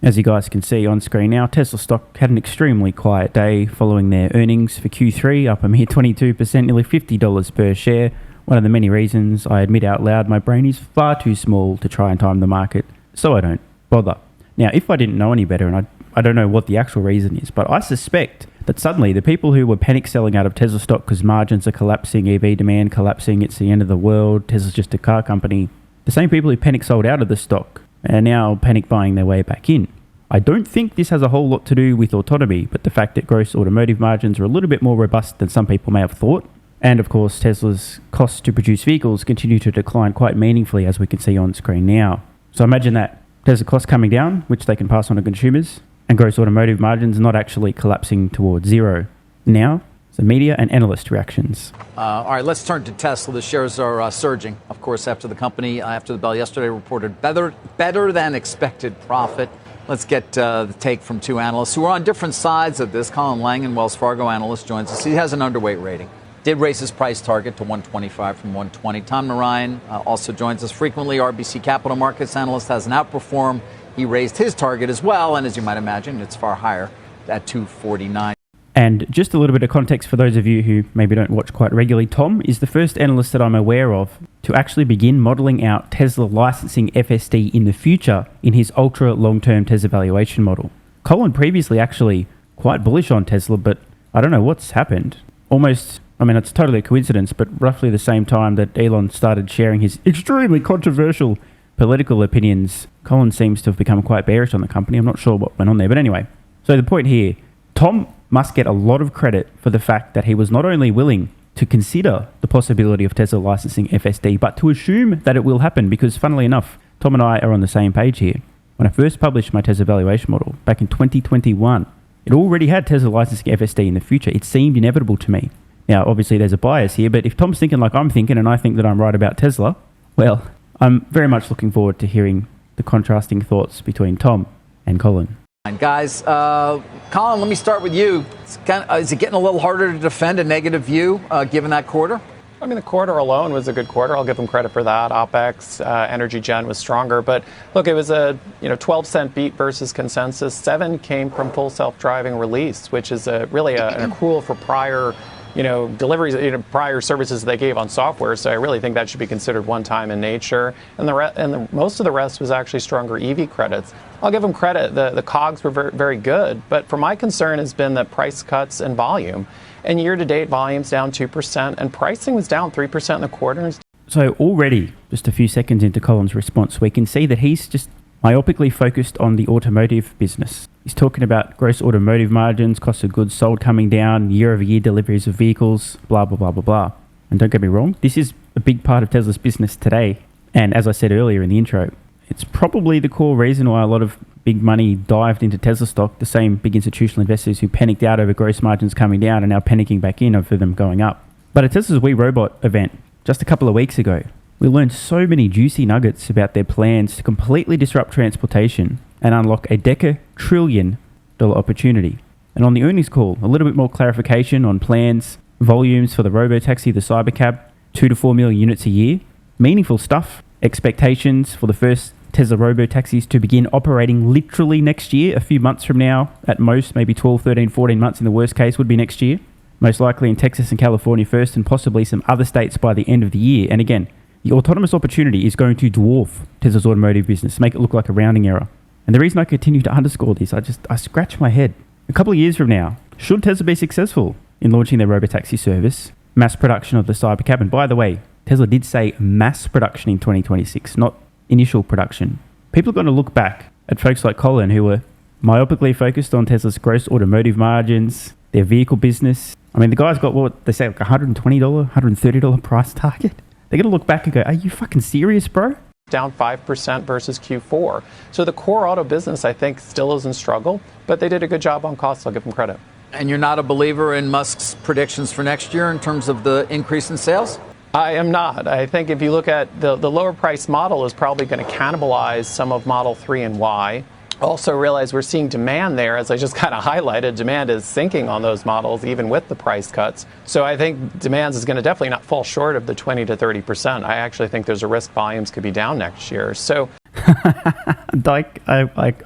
As you guys can see on screen now, Tesla stock had an extremely quiet day following their earnings for Q3, up a mere 22%, nearly $50 per share. One of the many reasons, I admit out loud, my brain is far too small to try and time the market, so I don't bother. Now, if I didn't know any better, and I don't know what the actual reason is, but I suspect that suddenly the people who were panic selling out of Tesla stock because margins are collapsing, EV demand collapsing, it's the end of the world, Tesla's just a car company, the same people who panic sold out of the stock are now panic buying their way back in. I don't think this has a whole lot to do with autonomy, but the fact that gross automotive margins are a little bit more robust than some people may have thought. And of course, Tesla's costs to produce vehicles continue to decline quite meaningfully, as we can see on screen now. So imagine that Tesla costs coming down, which they can pass on to consumers, and gross automotive margins not actually collapsing towards zero. Now, the media and analyst reactions. All right, let's turn to Tesla. The shares are surging, of course, after the company, after the bell yesterday, reported better than expected profit. Let's get the take from two analysts who are on different sides of this. Colin Langan, Wells Fargo analyst, joins us. He has an underweight rating. Did raise his price target to 125 from 120. Tom Narayan also joins us frequently. RBC Capital Markets analyst, has an outperform. He raised his target as well, and as you might imagine, it's far higher at 249. And just a little bit of context for those of you who maybe don't watch quite regularly, Tom is the first analyst that I'm aware of to actually begin modelling out Tesla licensing FSD in the future in his ultra long-term Tesla valuation model. Colin previously actually quite bullish on Tesla, but I don't know what's happened. It's totally a coincidence, but roughly the same time that Elon started sharing his extremely controversial political opinions, Colin seems to have become quite bearish on the company. I'm not sure what went on there, but anyway. So the point here, Tom must get a lot of credit for the fact that he was not only willing to consider the possibility of Tesla licensing FSD, but to assume that it will happen, because funnily enough, Tom and I are on the same page here. When I first published my Tesla valuation model back in 2021, it already had Tesla licensing FSD in the future. It seemed inevitable to me. Now, obviously there's a bias here, but if Tom's thinking like I'm thinking and I think that I'm right about Tesla, well, I'm very much looking forward to hearing the contrasting thoughts between Tom and Colin. Guys, Colin, let me start with you. Is it getting a little harder to defend a negative view given that quarter? I mean, the quarter alone was a good quarter. I'll give them credit for that. OPEX, energy gen was stronger. But look, it was a 12-cent beat versus consensus. 7 came from full self-driving release, which is really an accrual for prior deliveries, prior services they gave on software. So I really think that should be considered one time in nature. And most of the rest was actually stronger EV credits. I'll give them credit. The COGS were very, very good. But for my concern has been that price cuts and volume. And year-to-date volume's down 2%, and pricing was down 3% in the quarter. So already, just a few seconds into Colin's response, we can see that he's just myopically focused on the automotive business. He's talking about gross automotive margins, cost of goods sold coming down, year-over-year deliveries of vehicles, blah, blah, blah, blah, blah. And don't get me wrong, this is a big part of Tesla's business today. And as I said earlier in the intro, it's probably the core reason why a lot of big money dived into Tesla stock. The same big institutional investors who panicked out over gross margins coming down are now panicking back in over them going up. But at Tesla's We Robot event just a couple of weeks ago, we learned so many juicy nuggets about their plans to completely disrupt transportation and unlock a $10-trillion opportunity. And on the earnings call, a little bit more clarification on plans, volumes for the robotaxi, the Cybercab, 2 to 4 million units a year. Meaningful stuff. Expectations for the first Tesla robotaxis to begin operating literally next year, a few months from now at most, maybe 12, 13, 14 months in the worst case would be next year. Most likely in Texas and California first, and possibly some other states by the end of the year. And again, the autonomous opportunity is going to dwarf Tesla's automotive business, make it look like a rounding error. And the reason I continue to underscore this, I scratch my head. A couple of years from now, should Tesla be successful in launching their robotaxi service, mass production of the Cybercab, and by the way, Tesla did say mass production in 2026, not initial production. People are going to look back at folks like Colin who were myopically focused on Tesla's gross automotive margins, their vehicle business. I mean, the guy's got what they say, like $120, $130 price target. They're going to look back and go, are you fucking serious, bro? Down 5% versus Q4. So the core auto business, I think, still is in struggle, but they did a good job on costs. I'll give them credit. And you're not a believer in Musk's predictions for next year in terms of the increase in sales? I am not. I think if you look at the lower price model is probably going to cannibalize some of Model 3 and Y. Also realize we're seeing demand there, as I just kind of highlighted. Demand is sinking on those models, even with the price cuts. So I think demand is going to definitely not fall short of the 20 to 30%. I actually think there's a risk volumes could be down next year. So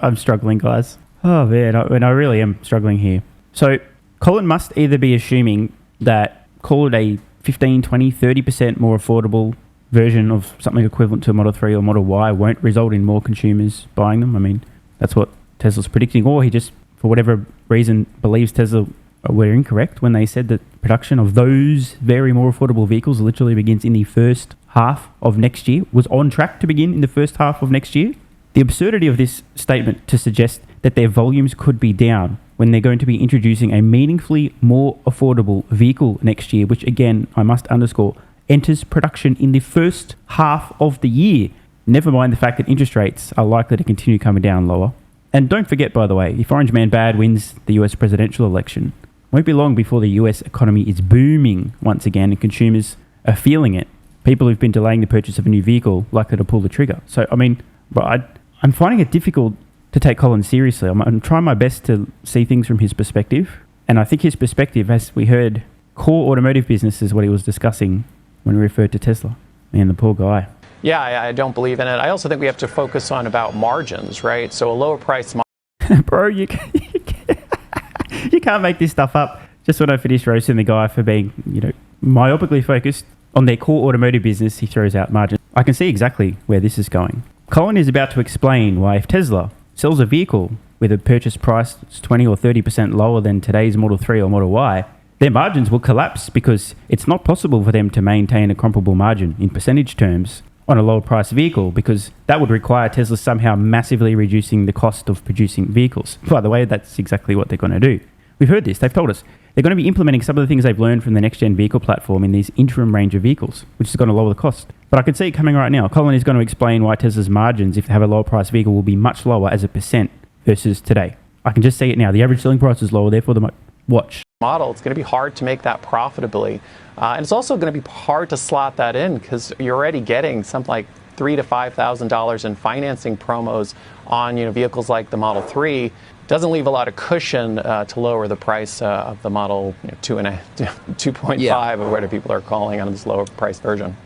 I'm struggling, guys. Oh, man, I really am struggling here. So Colin must either be assuming that, call it a 15, 20, 30% more affordable version of something equivalent to a Model 3 or Model Y won't result in more consumers buying them. I mean, that's what Tesla's predicting. Or he just, for whatever reason, believes Tesla were incorrect when they said that production of those very more affordable vehicles literally begins in the first half of next year, was on track to begin in the first half of next year. The absurdity of this statement to suggest that their volumes could be down when they're going to be introducing a meaningfully more affordable vehicle next year, which again, I must underscore, enters production in the first half of the year. Never mind the fact that interest rates are likely to continue coming down lower. And don't forget, by the way, if Orange Man Bad wins the US presidential election, it won't be long before the US economy is booming once again and consumers are feeling it. People who've been delaying the purchase of a new vehicle likely to pull the trigger. So, I mean, but I'm finding it difficult to take Colin seriously. I'm trying my best to see things from his perspective. And I think his perspective, as we heard, core automotive business is what he was discussing when we referred to Tesla. Man, the poor guy. Yeah, I don't believe in it. I also think we have to focus on about margins, right? So a lower price Bro, you can't make this stuff up. Just when I finished roasting the guy for being, myopically focused on their core automotive business, he throws out margins. I can see exactly where this is going. Colin is about to explain why if Tesla sells a vehicle with a purchase price that's 20 or 30% lower than today's Model 3 or Model Y, their margins will collapse because it's not possible for them to maintain a comparable margin in percentage terms on a lower price vehicle, because that would require Tesla somehow massively reducing the cost of producing vehicles. By the way, that's exactly what they're going to do. We've heard this. They've told us. They're going to be implementing some of the things they've learned from the next-gen vehicle platform in these interim range of vehicles, which is going to lower the cost. But I can see it coming right now. Colin is going to explain why Tesla's margins, if they have a lower price vehicle, will be much lower as a percent versus today. I can just see it now. The average selling price is lower, therefore the watch. Model, it's going to be hard to make that profitably. And it's also going to be hard to slot that in because you're already getting something like $3,000 to $5,000 in financing promos on vehicles like the Model 3. Doesn't leave a lot of cushion to lower the price of the Model 2.5 or whatever people are calling on this lower price version.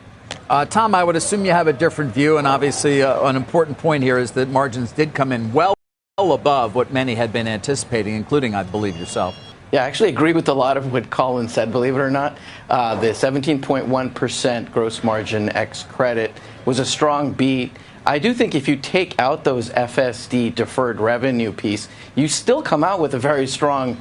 Tom, I would assume you have a different view, and obviously an important point here is that margins did come in well above what many had been anticipating, including, I believe, yourself. Yeah, I actually agree with a lot of what Colin said, believe it or not. The 17.1% gross margin ex credit was a strong beat. I do think if you take out those FSD deferred revenue piece, you still come out with a very strong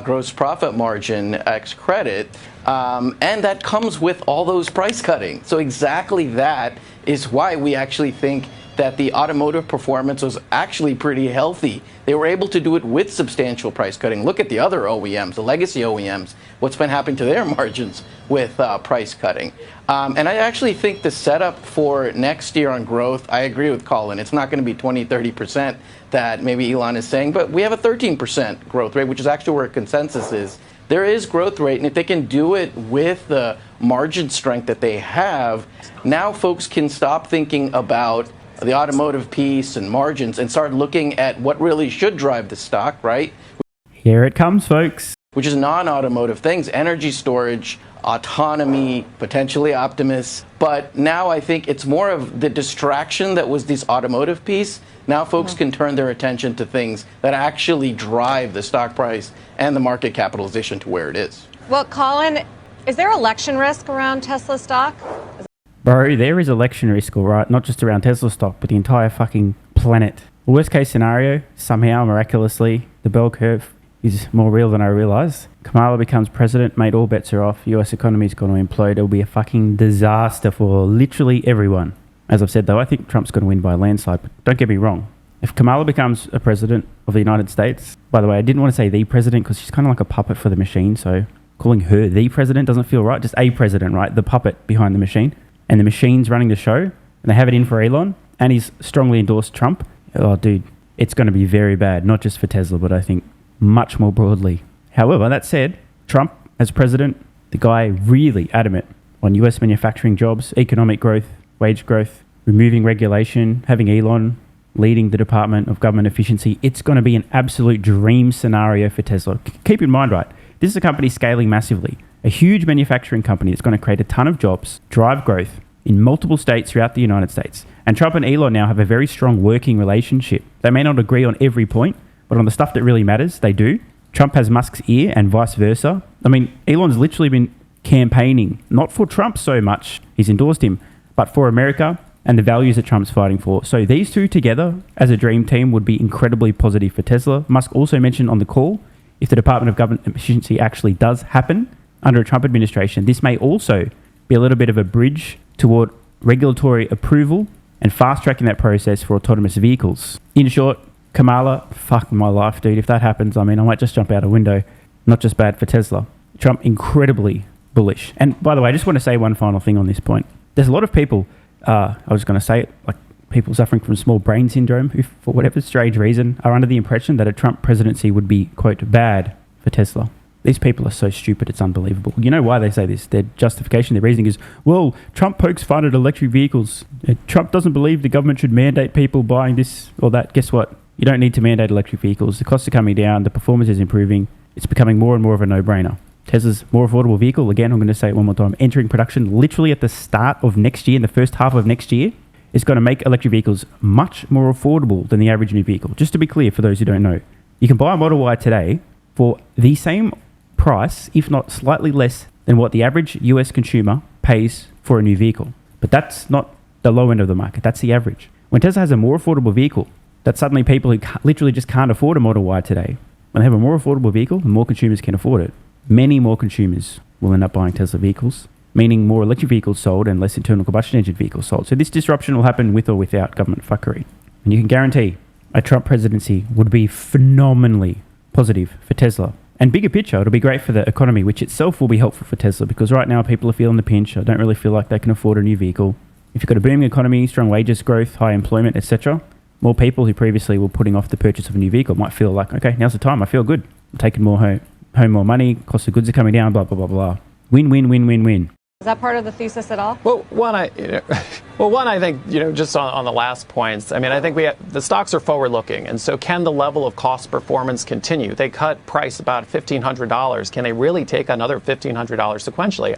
gross profit margin ex credit. And that comes with all those price cutting. So exactly that is why we actually think that the automotive performance was actually pretty healthy. They were able to do it with substantial price cutting. Look at the other OEMs, the legacy OEMs, what's been happening to their margins with price cutting. And I actually think the setup for next year on growth, I agree with Colin. It's not going to be 20, 30% that maybe Elon is saying, but we have a 13% growth rate, which is actually where consensus is. There is growth rate, and if they can do it with the margin strength that they have, now folks can stop thinking about the automotive piece and margins and start looking at what really should drive the stock, right? Here it comes, folks. Which is non-automotive things, energy storage, autonomy, potentially Optimus. But now I think it's more of the distraction that was this automotive piece. Now folks can turn their attention to things that actually drive the stock price and the market capitalization to where it is. Well, Colin, is there election risk around Tesla stock? Bro, there is election risk, all right, not just around Tesla stock, but the entire fucking planet. Worst case scenario, somehow, miraculously, the bell curve is more real than I realised. Kamala becomes president, mate, all bets are off. US economy is going to implode. It'll be a fucking disaster for literally everyone. As I've said, though, I think Trump's going to win by a landslide, but don't get me wrong. If Kamala becomes a president of the United States, by the way, I didn't want to say the president because she's kind of like a puppet for the machine, so calling her the president doesn't feel right. Just a president, right? The puppet behind the machine. And the machine's running the show, and they have it in for Elon, and he's strongly endorsed Trump. Oh, dude, it's going to be very bad, not just for Tesla, but I think much more broadly. However, that said, Trump, as president, the guy really adamant on US manufacturing jobs, economic growth, wage growth, removing regulation, having Elon leading the Department of Government Efficiency. It's going to be an absolute dream scenario for Tesla. Keep in mind, right, this is a company scaling massively. A huge manufacturing company that's going to create a ton of jobs, drive growth in multiple states throughout the United States. And Trump and Elon now have a very strong working relationship. They may not agree on every point, but on the stuff that really matters, they do. Trump has Musk's ear and vice versa. I mean, Elon's literally been campaigning, not for Trump so much, he's endorsed him, but for America and the values that Trump's fighting for. So these two together as a dream team would be incredibly positive for Tesla. Musk also mentioned on the call, if the Department of Government Efficiency actually does happen under a Trump administration, this may also be a little bit of a bridge toward regulatory approval and fast-tracking that process for autonomous vehicles. In short, Kamala, fuck my life, dude. If that happens, I mean, I might just jump out a window. Not just bad for Tesla. Trump, incredibly bullish. And by the way, I just want to say one final thing on this point. There's a lot of people, I was going to say it, like people suffering from small brain syndrome, who, for whatever strange reason, are under the impression that a Trump presidency would be, quote, bad for Tesla. These people are so stupid, it's unbelievable. You know why they say this? Their justification, their reasoning is, well, Trump pokes fun at electric vehicles. Trump doesn't believe the government should mandate people buying this or that. Guess what? You don't need to mandate electric vehicles. The costs are coming down. The performance is improving. It's becoming more and more of a no-brainer. Tesla's more affordable vehicle, again, I'm going to say it one more time, entering production literally at the start of next year, in the first half of next year, is going to make electric vehicles much more affordable than the average new vehicle. Just to be clear, for those who don't know, you can buy a Model Y today for the same price, if not slightly less than what the average US consumer pays for a new vehicle. But that's not the low end of the market. That's the average. When Tesla has a more affordable vehicle, that's suddenly people who literally just can't afford a Model Y today. When they have a more affordable vehicle, the more consumers can afford it. Many more consumers will end up buying Tesla vehicles, meaning more electric vehicles sold and less internal combustion engine vehicles sold. So this disruption will happen with or without government fuckery. And you can guarantee a Trump presidency would be phenomenally positive for Tesla. And bigger picture, it'll be great for the economy, which itself will be helpful for Tesla, because right now people are feeling the pinch. I don't really feel like they can afford a new vehicle. If you've got a booming economy, strong wages growth, high employment, etc., more people who previously were putting off the purchase of a new vehicle might feel like, okay, now's the time. I feel good. I'm taking more home more money, cost of goods are coming down, blah, blah, blah, blah. Win, win, win, win, win. Is that part of the thesis at all? Well, one, I think, just on the last points, I mean, I think the stocks are forward-looking, and so can the level of cost performance continue? They cut price about $1,500. Can they really take another $1,500 sequentially?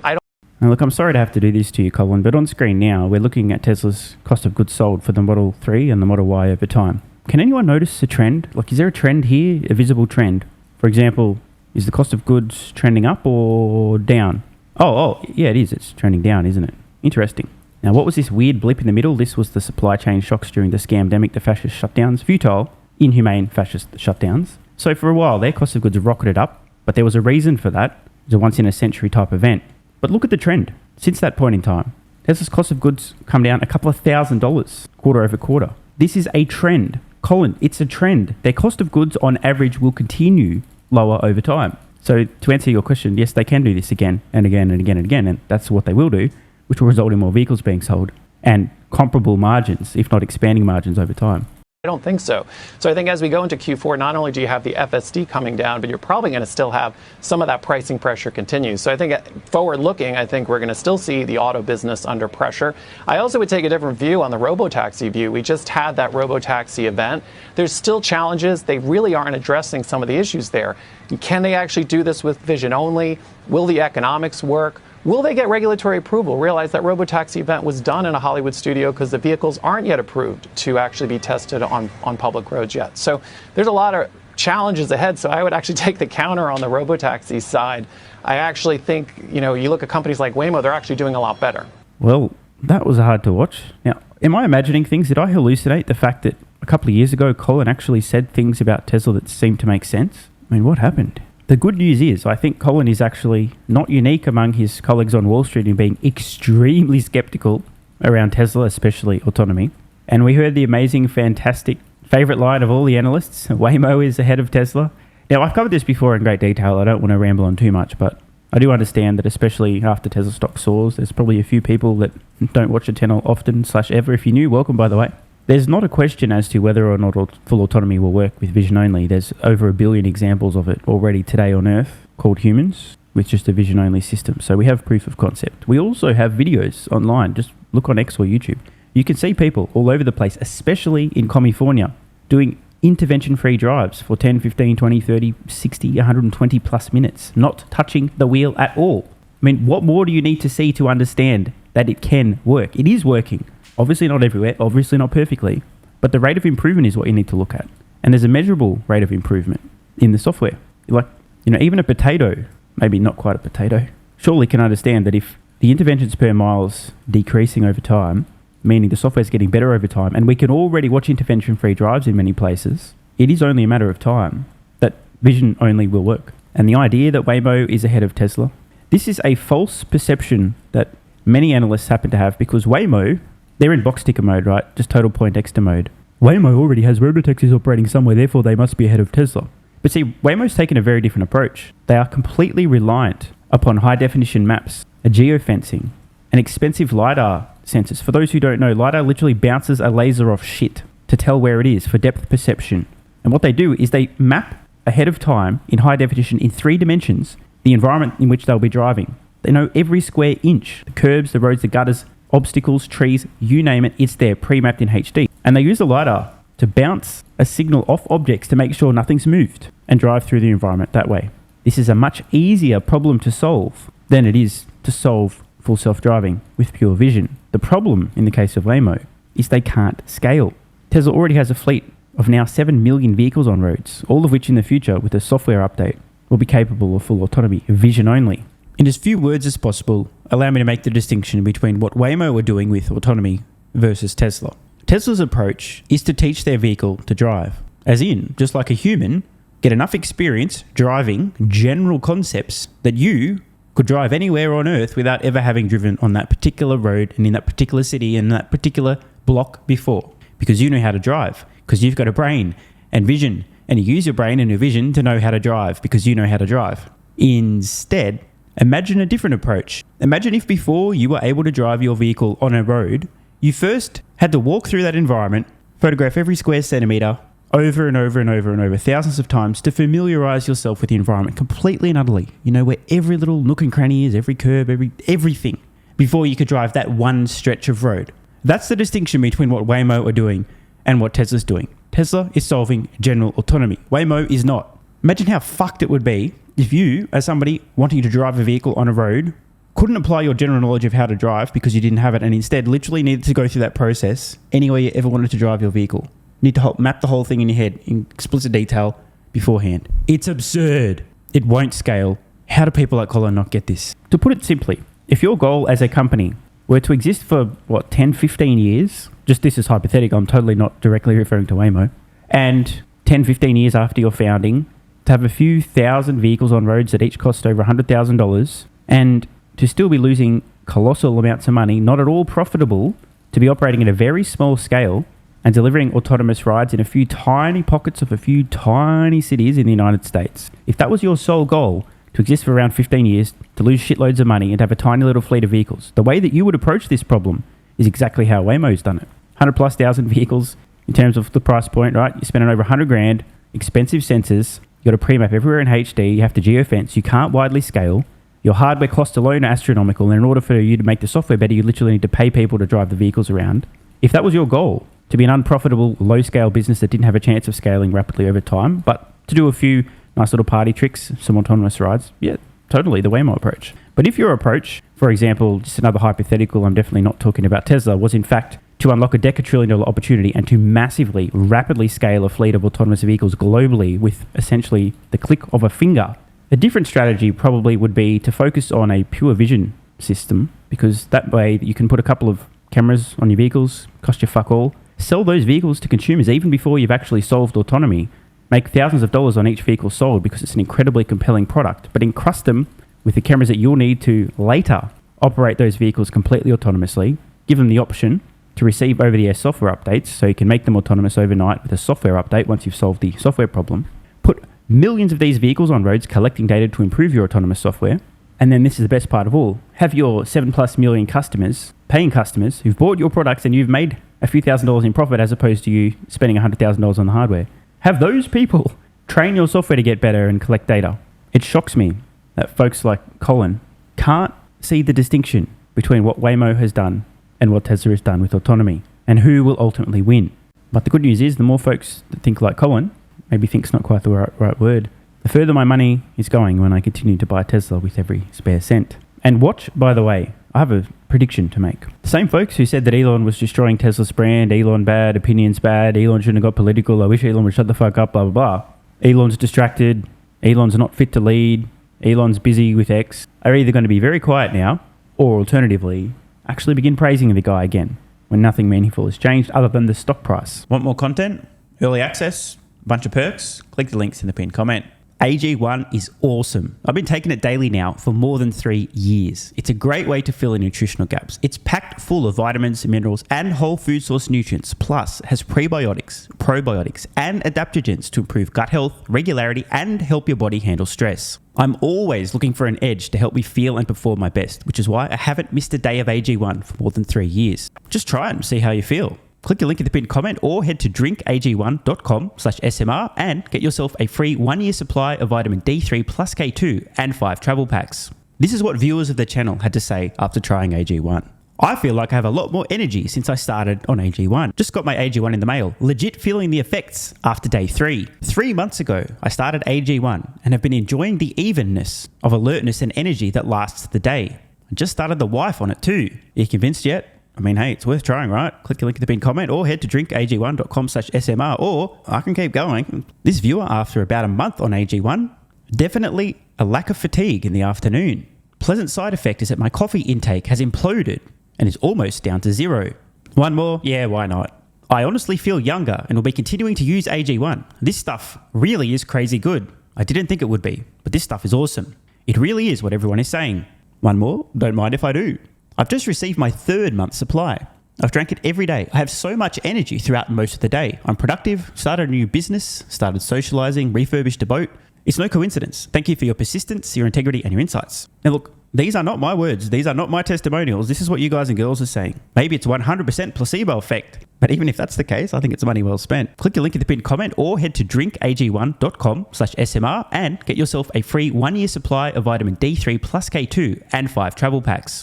Now, look, I'm sorry to have to do this to you, Colin, but on screen now, we're looking at Tesla's cost of goods sold for the Model 3 and the Model Y over time. Can anyone notice a trend? Like, is there a trend here, a visible trend? For example, is the cost of goods trending up or down? Oh, yeah, it is. It's trending down, isn't it? Interesting. Now, what was this weird blip in the middle? This was the supply chain shocks during the scamdemic, the fascist shutdowns, futile, inhumane fascist shutdowns. So for a while, their cost of goods rocketed up, but there was a reason for that. It was a once-in-a-century type event. But look at the trend. Since that point in time, Tesla's cost of goods come down a couple of $1,000 quarter over quarter. This is a trend. Colin, it's a trend. Their cost of goods on average will continue lower over time. So to answer your question, yes, they can do this again and again and again and again, and that's what they will do, which will result in more vehicles being sold and comparable margins, if not expanding margins over time. I don't think so. So I think as we go into Q4, not only do you have the FSD coming down, but you're probably going to still have some of that pricing pressure continue. So I think forward looking, I think we're going to still see the auto business under pressure. I also would take a different view on the robotaxi view. We just had that robotaxi event. There's still challenges. They really aren't addressing some of the issues there. Can they actually do this with vision only? Will the economics work? Will they get regulatory approval? Realize that robotaxi event was done in a Hollywood studio because the vehicles aren't yet approved to actually be tested on public roads yet. So there's a lot of challenges ahead. So I would actually take the counter on the robotaxi side. I actually think, you look at companies like Waymo, they're actually doing a lot better. Well, that was hard to watch. Now, am I imagining things? Did I hallucinate the fact that a couple of years ago, Colin actually said things about Tesla that seemed to make sense? I mean, what happened? The good news is, I think Colin is actually not unique among his colleagues on Wall Street in being extremely skeptical around Tesla, especially autonomy. And we heard the amazing, fantastic favorite line of all the analysts, Waymo is ahead of Tesla. Now, I've covered this before in great detail. I don't want to ramble on too much, but I do understand that especially after Tesla stock soars, there's probably a few people that don't watch the channel often/ever. If you're new, welcome, by the way. There's not a question as to whether or not full autonomy will work with vision only. There's over 1 billion examples of it already today on Earth called humans with just a vision only system. So we have proof of concept. We also have videos online. Just look on X or YouTube. You can see people all over the place, especially in California, doing intervention-free drives for 10, 15, 20, 30, 60, 120 plus minutes, not touching the wheel at all. I mean, what more do you need to see to understand that it can work? It is working Obviously not everywhere, obviously not perfectly, but the rate of improvement is what you need to look at. And there's a measurable rate of improvement in the software. Like, even a potato, maybe not quite a potato, surely can understand that if the interventions per mile is decreasing over time, meaning the software is getting better over time, and we can already watch intervention-free drives in many places, it is only a matter of time that vision only will work. And the idea that Waymo is ahead of Tesla, this is a false perception that many analysts happen to have, because Waymo, they're in box ticker mode, right? Just total Poindexter mode. Waymo already has robotaxis operating somewhere, therefore they must be ahead of Tesla. But see, Waymo's taken a very different approach. They are completely reliant upon high-definition maps, a geofencing, and expensive LiDAR sensors. For those who don't know, LiDAR literally bounces a laser off shit to tell where it is for depth perception. And what they do is they map ahead of time in high definition in 3 dimensions the environment in which they'll be driving. They know every square inch, the curbs, the roads, the gutters, obstacles, trees, you name it, it's there, pre-mapped in HD. And they use the LiDAR to bounce a signal off objects to make sure nothing's moved and drive through the environment that way. This is a much easier problem to solve than it is to solve full self-driving with pure vision. The problem in the case of Waymo is they can't scale. Tesla already has a fleet of now 7 million vehicles on roads, all of which in the future with a software update will be capable of full autonomy, vision only. In as few words as possible, allow me to make the distinction between what Waymo are doing with autonomy versus Tesla. Tesla's approach is to teach their vehicle to drive. As in, just like a human, get enough experience driving general concepts that you could drive anywhere on Earth without ever having driven on that particular road and in that particular city and that particular block before. Because you know how to drive, because you've got a brain and vision, and you use your brain and your vision to know how to drive because you know how to drive. Instead, imagine a different approach. Imagine if before you were able to drive your vehicle on a road, you first had to walk through that environment, photograph every square centimetre over and over and over and over thousands of times to familiarise yourself with the environment completely and utterly. You know where every little nook and cranny is, every curb, everything, before you could drive that one stretch of road. That's the distinction between what Waymo are doing and what Tesla's doing. Tesla is solving general autonomy. Waymo is not. Imagine how fucked it would be if you, as somebody wanting to drive a vehicle on a road, couldn't apply your general knowledge of how to drive because you didn't have it, and instead literally needed to go through that process anywhere you ever wanted to drive your vehicle. You need to map the whole thing in your head in explicit detail beforehand. It's absurd. It won't scale. How do people like Colin not get this? To put it simply, if your goal as a company were to exist for, 10, 15 years, just this is hypothetical, I'm totally not directly referring to Waymo, and 10, 15 years after your founding, to have a few thousand vehicles on roads that each cost over $100,000, and to still be losing colossal amounts of money, not at all profitable, to be operating at a very small scale and delivering autonomous rides in a few tiny pockets of a few tiny cities in the United States. If that was your sole goal, to exist for around 15 years, to lose shitloads of money and have a tiny little fleet of vehicles, the way that you would approach this problem is exactly how Waymo's done it. 100+ thousand vehicles in terms of the price point, right? You're spending over $100,000, expensive sensors, you got to pre-map everywhere in HD, you have to geofence, you can't widely scale, your hardware costs alone are astronomical, and in order for you to make the software better, you literally need to pay people to drive the vehicles around. If that was your goal, to be an unprofitable, low-scale business that didn't have a chance of scaling rapidly over time, but to do a few nice little party tricks, some autonomous rides, yeah, totally the Waymo approach. But if your approach, for example, just another hypothetical, I'm definitely not talking about Tesla, was in fact to unlock a $10 opportunity and to massively, rapidly scale a fleet of autonomous vehicles globally with essentially the click of a finger, a different strategy probably would be to focus on a pure vision system, because that way you can put a couple of cameras on your vehicles, cost you fuck all, sell those vehicles to consumers even before you've actually solved autonomy, make thousands of dollars on each vehicle sold because it's an incredibly compelling product, but encrust them with the cameras that you'll need to later operate those vehicles completely autonomously, give them the option to receive over-the-air software updates so you can make them autonomous overnight with a software update once you've solved the software problem, put millions of these vehicles on roads collecting data to improve your autonomous software, and then this is the best part of all, have your 7+ million customers, paying customers, who've bought your products and you've made a few $1,000s in profit as opposed to you spending $100,000 on the hardware. Have those people train your software to get better and collect data. It shocks me that folks like Colin can't see the distinction between what Waymo has done and what Tesla has done with autonomy and who will ultimately win. But the good news is the more folks that think like Colin, maybe think's not quite the right word, the further my money is going when I continue to buy Tesla with every spare cent. And watch, by the way, I have a prediction to make. The same folks who said that Elon was destroying Tesla's brand, Elon bad, opinions bad, Elon shouldn't have got political, I wish Elon would shut the fuck up, blah, blah, blah. Elon's distracted, Elon's not fit to lead, Elon's busy with X, are either going to be very quiet now, or alternatively, actually begin praising the guy again when nothing meaningful has changed other than the stock price. Want more content? Early access? A bunch of perks? Click the links in the pinned comment. AG1 is awesome. I've been taking it daily now for more than 3 years. It's a great way to fill in nutritional gaps. It's packed full of vitamins, minerals, and whole food source nutrients, plus has prebiotics, probiotics, and adaptogens to improve gut health, regularity, and help your body handle stress. I'm always looking for an edge to help me feel and perform my best, which is why I haven't missed a day of AG1 for more than 3 years. Just try it and see how you feel. Click the link in the pinned comment or head to drinkag1.com/SMR and get yourself a free 1-year supply of vitamin D3 plus K2 and 5 travel packs. This is what viewers of the channel had to say after trying AG1. I feel like I have a lot more energy since I started on AG1. Just got my AG1 in the mail. Legit feeling the effects after day 3. 3 months ago, I started AG1 and have been enjoying the evenness of alertness and energy that lasts the day. I just started the wife on it too. Are you convinced yet? I mean, hey, it's worth trying, right? Click the link in the pinned comment or head to drinkag1.com/SMR, or I can keep going. This viewer, after about a month on AG1, definitely a lack of fatigue in the afternoon. Pleasant side effect is that my coffee intake has imploded and is almost down to 0. One more? Yeah, why not? I honestly feel younger and will be continuing to use AG1. This stuff really is crazy good. I didn't think it would be, but this stuff is awesome. It really is what everyone is saying. One more? Don't mind if I do. I've just received my 3rd month supply. I've drank it every day. I have so much energy throughout most of the day. I'm productive, started a new business, started socializing, refurbished a boat. It's no coincidence. Thank you for your persistence, your integrity, and your insights. Now look, these are not my words. These are not my testimonials. This is what you guys and girls are saying. Maybe it's 100% placebo effect. But even if that's the case, I think it's money well spent. Click the link in the pinned comment or head to drinkag1.com/SMR and get yourself a free 1-year supply of vitamin D3 plus K2 and 5 travel packs.